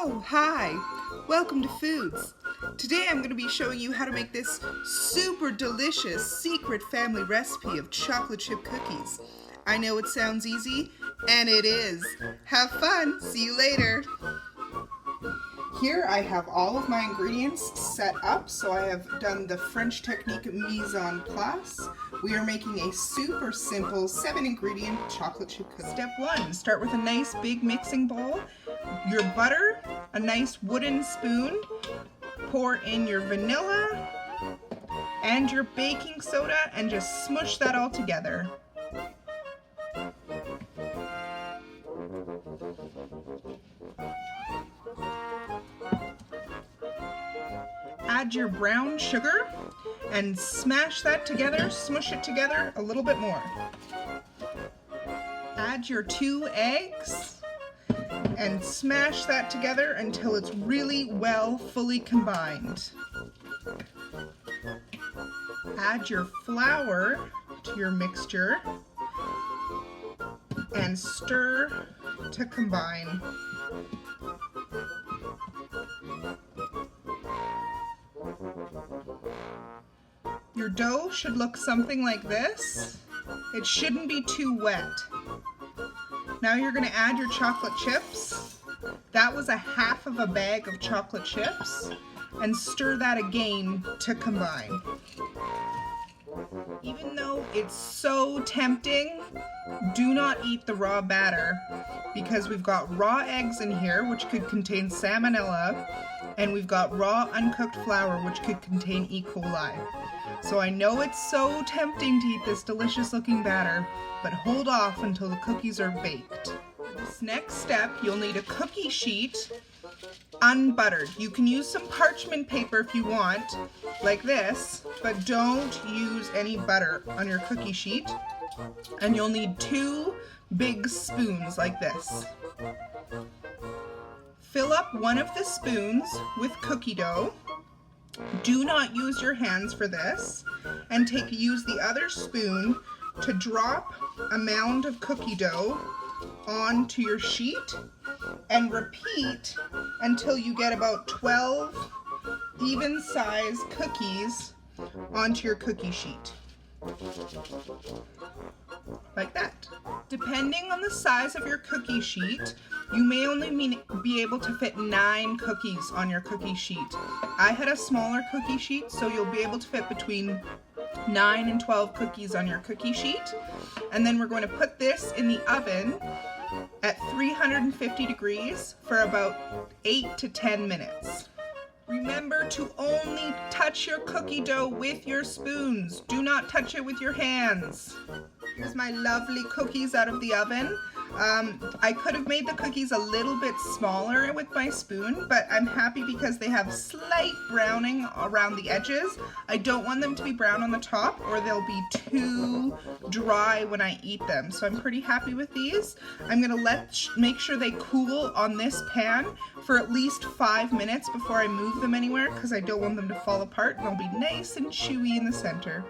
Oh, hi! Welcome to Foods. Today I'm going to be showing you how to make this super delicious secret family recipe of chocolate chip cookies. I know it sounds easy, and it is. Have fun! See you later! Here I have all of my ingredients set up, so I have done the French technique mise en place. We are making a super simple 7-ingredient chocolate chip cookie. Step 1, start with a nice big mixing bowl, your butter, a nice wooden spoon, pour in your vanilla and your baking soda and just smush that all together. Add your brown sugar and smash that together, smush it together a little bit more. Add your 2 eggs and smash that together until it's really well fully combined. Add your flour to your mixture and stir to combine. Your dough should look something like this. It shouldn't be too wet. Now you're going to add your chocolate chips. That was a half of a bag of chocolate chips, and stir that again to combine. Even though it's so tempting, do not eat the raw batter because we've got raw eggs in here which could contain salmonella, and we've got raw uncooked flour which could contain E. coli. So I know it's so tempting to eat this delicious looking batter, but hold off until the cookies are baked. For this next step, you'll need a cookie sheet unbuttered. You can use some parchment paper if you want, like this, but don't use any butter on your cookie sheet. And you'll need 2 big spoons like this. Fill up one of the spoons with cookie dough. Do not use your hands for this, and use the other spoon to drop a mound of cookie dough onto your sheet, and repeat until you get about 12 even-sized cookies onto your cookie sheet. Like that. Depending on the size of your cookie sheet, you may only be able to fit 9 cookies on your cookie sheet. I had a smaller cookie sheet, so you'll be able to fit between 9 and 12 cookies on your cookie sheet. And then we're going to put this in the oven at 350 degrees for about 8 to 10 minutes. Remember to only touch your cookie dough with your spoons. Do not touch it with your hands. Here's my lovely cookies out of the oven. I could have made the cookies a little bit smaller with my spoon, but I'm happy because they have slight browning around the edges. I don't want them to be brown on the top or they'll be too dry when I eat them. So I'm pretty happy with these. I'm gonna make sure they cool on this pan for at least 5 minutes before I move them anywhere because I don't want them to fall apart, and they'll be nice and chewy in the center.